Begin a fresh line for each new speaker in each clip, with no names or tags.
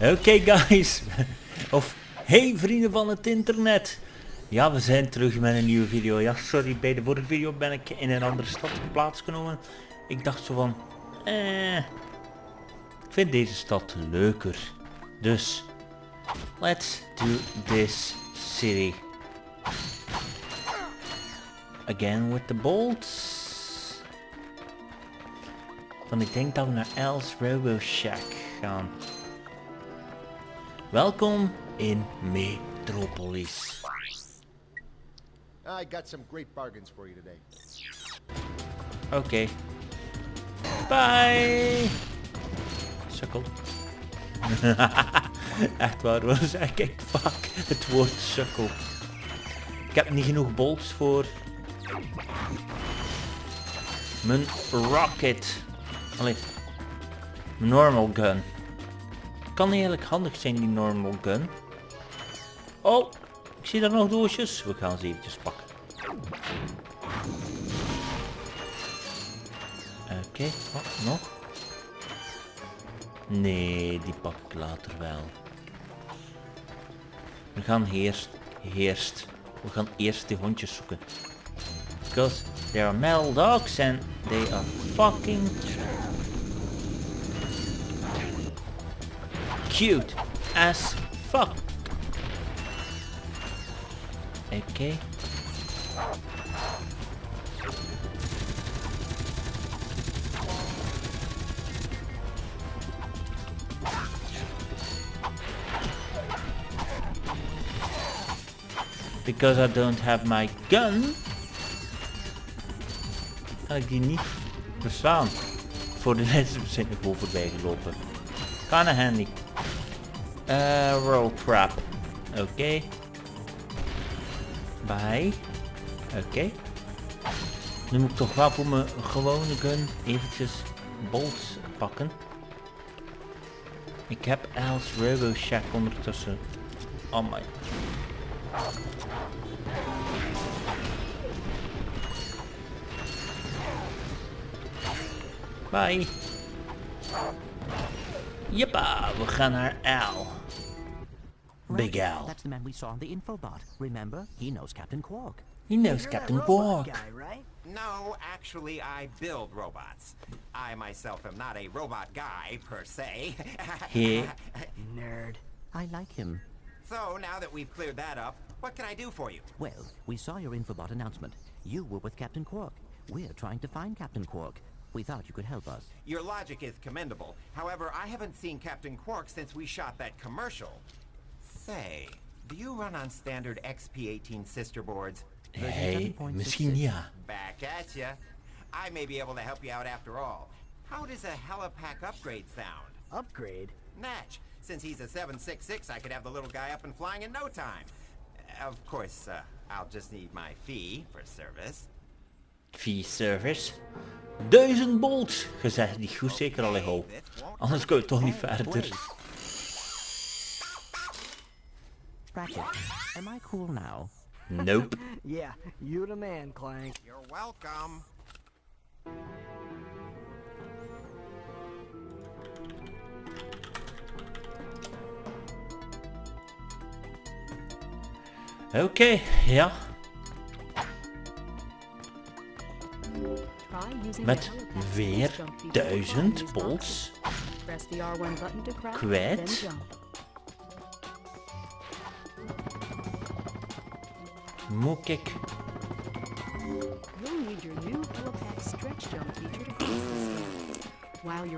Oké guys, of hey vrienden van het internet. Ja, we zijn terug met een nieuwe video. Ja, sorry, bij de vorige video ben ik in een andere stad plaatsgenomen. Ik dacht zo van, ik vind deze stad leuker. Dus, let's do this city. Again with the bolts. Want ik denk dat we naar Els Robo Shack gaan. Welkom in Metropolis.
I got some great bargains for you today.
Oké. Bye. Sukkel. Echt waar, waar zeg ik vaak het woord sukkel. Ik heb niet genoeg bolts voor mijn rocket. Allee, mijn normal gun. Kan eigenlijk handig zijn, die normal gun. Oh, ik zie daar nog doosjes. We gaan ze eventjes pakken. Oké, wat nog? Nee, die pak ik later wel. We gaan we gaan eerst die hondjes zoeken. Because they are male dogs and they are fucking cute as fuck. Oké. Because I don't have my gun, kan ik die niet verslaan. Voor de mensen zijn er gewoon voorbij gelopen. Kinda handy. Roltrap. Oké. Bye. Oké. Nu moet ik toch wel voor mijn gewone gun eventjes bolts pakken. Ik heb Els Robo Shack ondertussen. Oh my. Bye. Jeppa, we gaan naar Al. Big Al.
That's the man we saw on the infobot. Remember? He knows Captain Quark.
He knows Captain Quark.
Guy, right?
No, actually I build robots. I myself am not a robot guy, per se.
He.
Nerd.
I like him.
So, now that we've cleared that up, what can I do for you?
Well, we saw your infobot announcement. You were with Captain Quark. We're trying to find Captain Quark. We thought you could help us.
Your logic is commendable. However, I haven't seen Captain Quark since we shot that commercial. Say, do you run on standard XP18 sister boards?
Hey, misschien ja.
Back at ya. I may be able to help you out after all. How does a helipack upgrade sound?
Upgrade?
Natch. Since he's a 766, I could have the little guy up and flying in no time. Of course, I'll just need my fee for service.
Fee service. 1000 bolts. Gezegd niet goed, zeker al ho. Anders kun je toch niet verder.
Ratchet, am I cool now?
Nope.
Yeah, you the man, Clank.
You're welcome.
Oké, ja. Met weer 1000 bolts kwijt. Moet ik...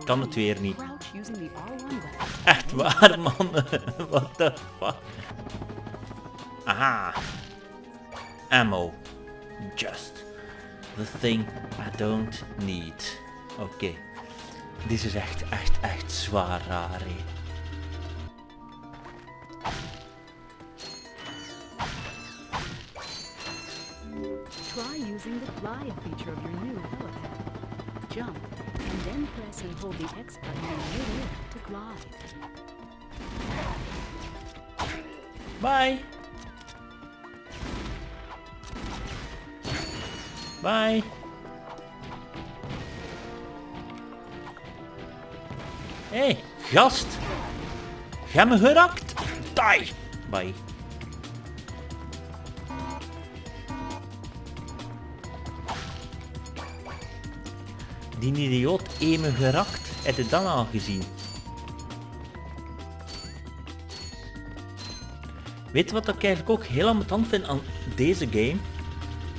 Kan het weer niet. Echt waar, man. What the fuck. Aha. Ammo. Just the thing I don't need. Oké. Dit is echt zwaar raar, hè.
Try using the glide feature of your new helipad. Jump, and then press and hold the X button in midair to glide.
Bye. Bye. Hé, gast. Ga me gerakt! Die! Bye. Die idioot heeft me gerakt. Heb je dat al gezien? Weet je wat ik eigenlijk ook heel ambetant vind aan deze game?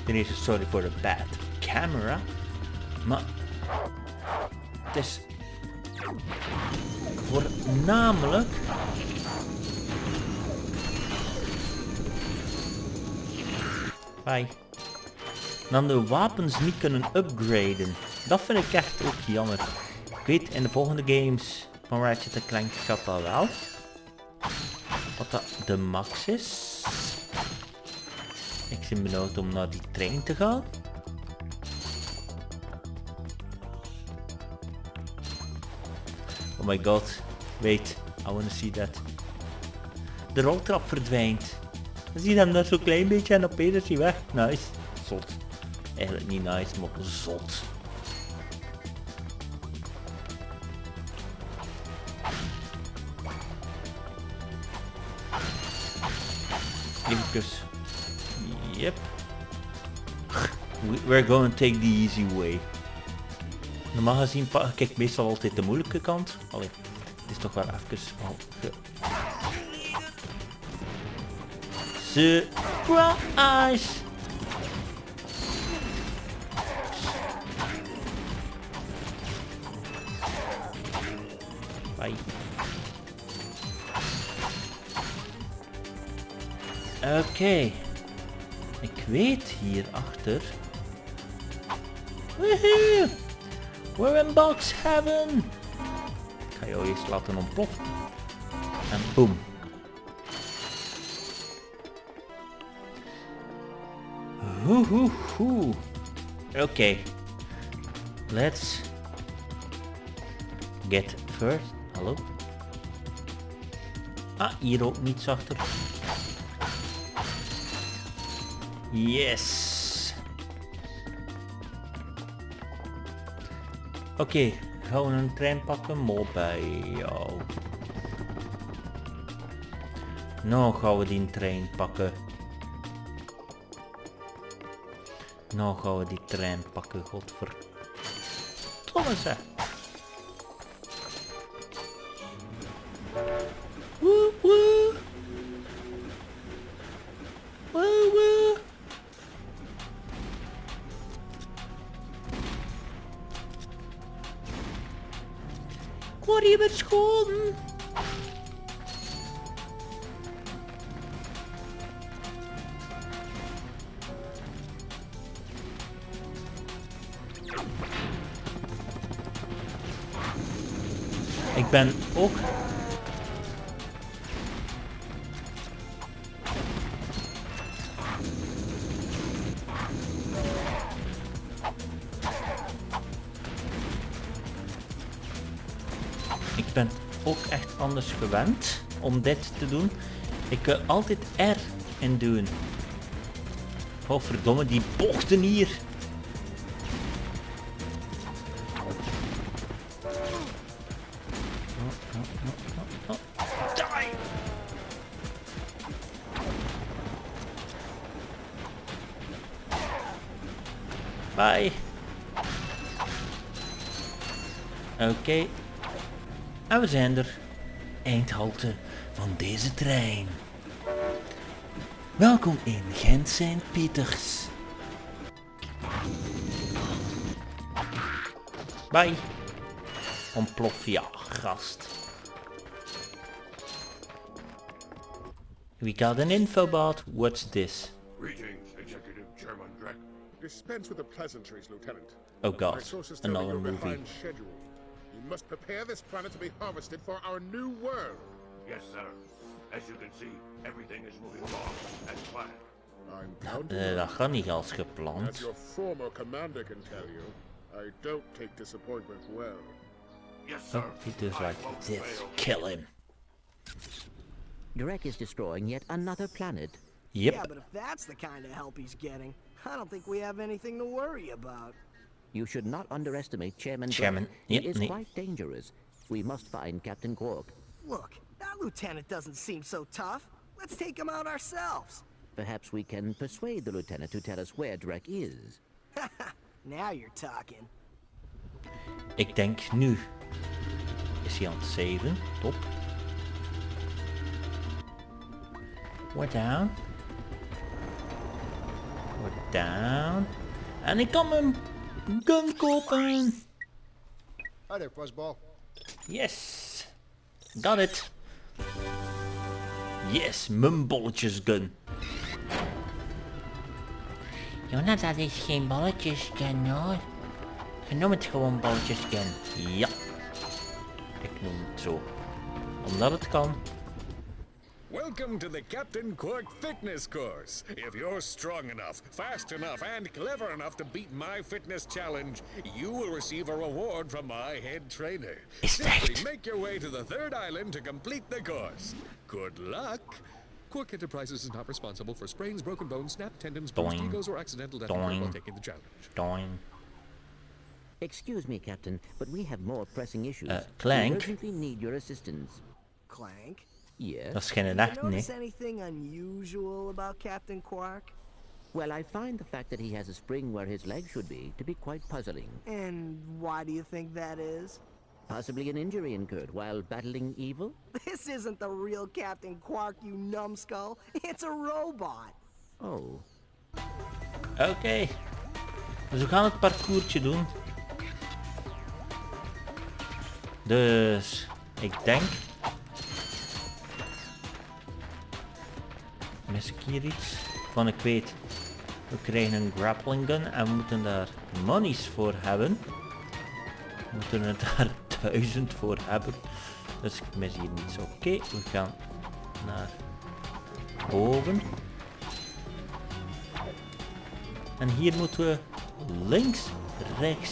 Ten eerste sorry voor de bad camera. Maar het is voornamelijk dan de wapens niet kunnen upgraden. Dat vind ik echt ook jammer. Ik weet in de volgende games van Ratchet Clank gaat dat wel. Wat dat de max is. Ik ben benieuwd om naar die trein te gaan. Oh my god. Wait. I wanna see that. De roltrap verdwijnt. Dan zie je hem daar zo'n klein beetje en opeens is hij weg. Nice. Zot. Eigenlijk niet nice, maar zot. Even. Yep. We're going to take the easy way. Normaal gezien pak ik meestal altijd de moeilijke kant. Allee, het is toch wel even al surprise! Bye. Oké. Ik weet hierachter. Woehoe! We're in box heaven! Ik ga jou eerst laten ontploffen. En boom. Oké. Let's get first. Hallo? Ah, hier ook niets achter. Yes. Oké, gaan we een trein pakken? Mobile. Nou gaan we die trein pakken. Nou gaan we die trein pakken, godverdomme zeg. Woe woe. Woe woe. Ik word hier beschoten. Ik ben ook echt anders gewend om dit te doen. Ik wil altijd R in doen. Oh verdomme, die bochten hier. Die! Bye. Oké. En we zijn er. Eindhalte van deze trein. Welkom in Gent Sint-Pieters. Bye. Ontplof, ja, gast. We got an infobot. What's this?
Greetings, Executive Chairman Drek.
Dispense with the pleasantries, Lieutenant.
Oh
My
god,
sources tell me
another
you're
movie.
behind schedule. You must prepare this planet to be harvested for our new world.
Yes, sir. As you can see, everything is moving along as planned.
I'm counting
Dat gaat niet als
As
gepland.
your former commander can tell you, I don't take disappointment well.
Yes, sir.
Oh, he does
I
like
won't
this.
fail.
Kill him.
Drek is destroying yet another planet.
Yep.
Yeah, but if that's the kind of help he's getting, I don't think we have anything to worry about.
You should not underestimate Chairman
Chairman,
Drek. He
yeah,
is
nee.
quite dangerous. We must find Captain Quark.
Look, That lieutenant doesn't seem so tough. Let's take him out ourselves.
Perhaps we can persuade the lieutenant to tell us where Drek is.
Now you're talking.
Ik denk nu. Is hij aan het saven? Top. We're down. We're down. En ik kan mijn gun kopen.
Hi there, Fuzzball.
Yes. Got it. Yes, mijn bolletjesgun. Jonah, dat is geen bolletjesgun hoor. Je noemt het gewoon bolletjesgun. Ja. Ik noem het zo. Omdat het kan.
Welcome to the Captain Quark fitness course. If you're strong enough, fast enough, and clever enough to beat my fitness challenge, you will receive a reward from my head trainer.
Is het
Simply
echt?
make your way to the third island to complete the course. Good luck. Quark Enterprises is not responsible for sprains, broken bones, snapped tendons, bruised
Doing.
egos, or accidental death
Doing.
while taking the challenge.
Doing.
Excuse me, Captain, but we have more pressing issues.
Clank?
We urgently need your assistance.
Clank?
Yes?
Dat is geen
You
nacht, nee.
notice anything unusual about Captain Quark?
Well, I find the fact that he has a spring where his leg should be to be quite puzzling.
And why do you think that is?
Possibly an injury incurred while battling evil?
This isn't the real Captain Quark, you numbskull. It's a robot.
Oh.
Oké. Dus we gaan het parcoursje doen. Dus ik denk. Mis ik hier iets? Van ik weet. We krijgen een grappling gun en we moeten daar monies voor hebben. We moeten er daar 1000 voor hebben. Dus ik mis hier niets. Oké, we gaan naar boven. En hier moeten we links, rechts.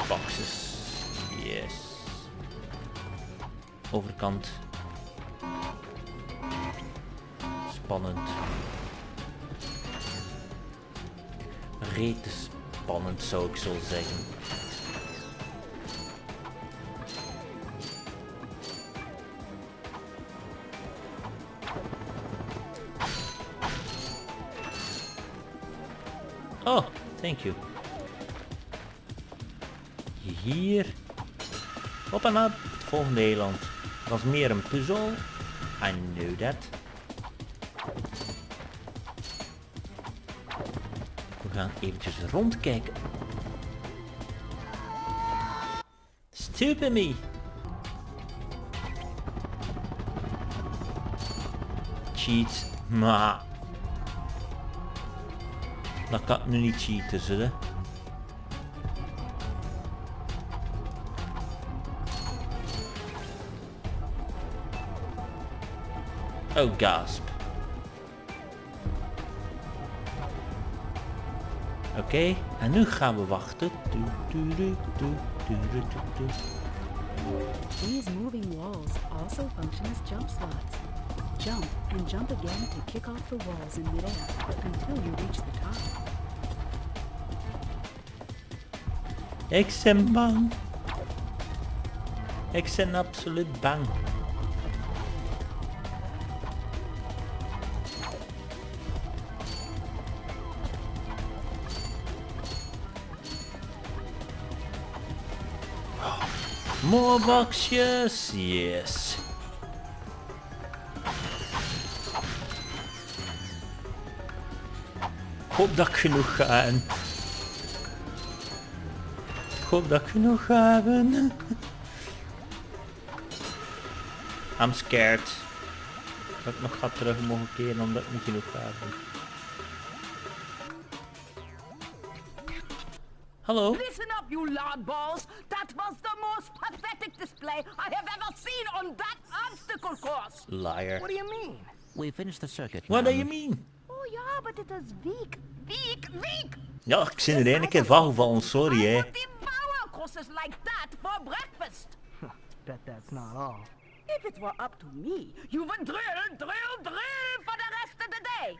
Boxes. Yes. Overkant. Spannend. Rete spannend zou ik zo zeggen. Oh, thank you. Hier. Op en op het volgende eiland. Dat is meer een puzzel. I knew that. We gaan eventjes rondkijken. Stupid me. Cheats. Maar. Dat kan nu niet cheaten, zullen. Oh, gasp. Oké, en nu gaan we wachten.
These moving walls also function as jump slots. Jump and jump again to kick off the walls in midair until you reach the top.
Ik ben bang. Ik ben absoluut bang. More boxjes, yes. Ik hoop dat ik genoeg ga hebben. Ik hoop dat ik genoeg ga hebben. I'm scared. Dat ik nog ga terug mogen keren omdat ik niet genoeg ga hebben. Hallo?
Listen up, you loudballs! That was the most pathetic display I have ever seen on that obstacle course!
Liar.
What do you mean?
We finished the circuit.
What do
ma'am.
you mean?
Oh yeah, but it is weak, weak, weak!
Ja, ik zit er een keer van gevallen, sorry
I
hè.
would devour courses like that for breakfast!
Bet that's not all.
If it were up to me, you would drill, drill, drill for the rest of the day!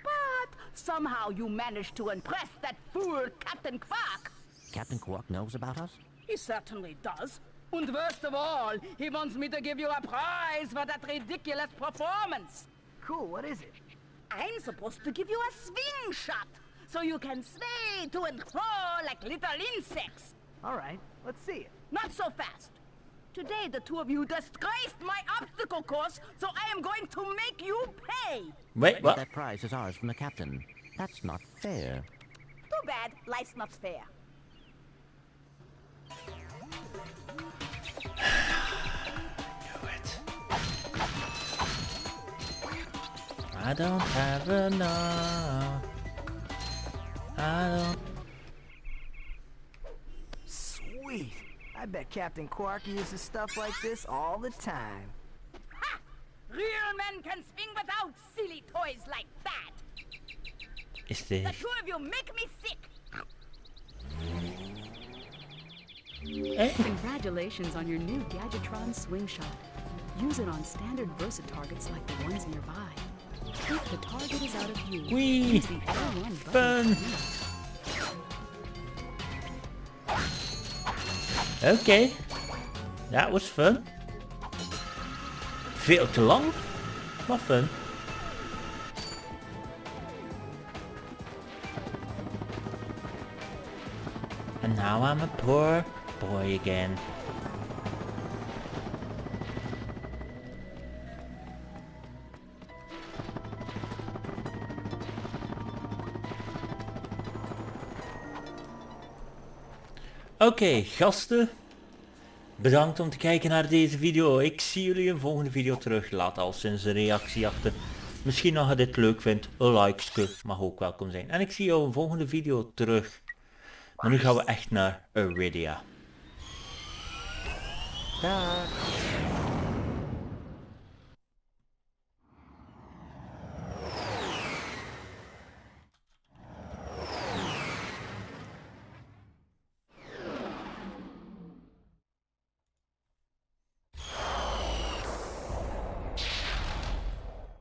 But somehow you managed to impress that fool Captain Quark!
Captain Quark knows about us?
He certainly does. And worst of all, he wants me to give you a prize for that ridiculous performance.
Cool, what is it?
I'm supposed to give you a swing shot, so you can sway to and fro like little insects.
All right, let's see it.
Not so fast. Today the two of you disgraced my obstacle course, so I am going to make you pay.
Wait, what?
That prize is ours from the captain. That's not fair.
Too bad, life's not fair.
Do it. I don't have enough. I don't.
Sweet. I bet Captain Quark uses stuff like this all the time.
Ha! Real men can swing without silly toys like that.
Is this?
The two of you make me sick.
Eh?
Congratulations on your new Gadgetron swing shot. Use it on standard Versa targets like the ones nearby. If the target is out of view,
Whee!
use the L1 button.
Fun! Okay, that was fun. Veel te lang, maar fun. And now I'm a poor boy again. Oké, gasten. Bedankt om te kijken naar deze video. Ik zie jullie in een volgende video terug. Laat al sinds een reactie achter. Misschien als je dit leuk vindt, een like mag ook welkom zijn. En ik zie jou in een volgende video terug. Maar nu gaan we echt naar Iridia. Dag.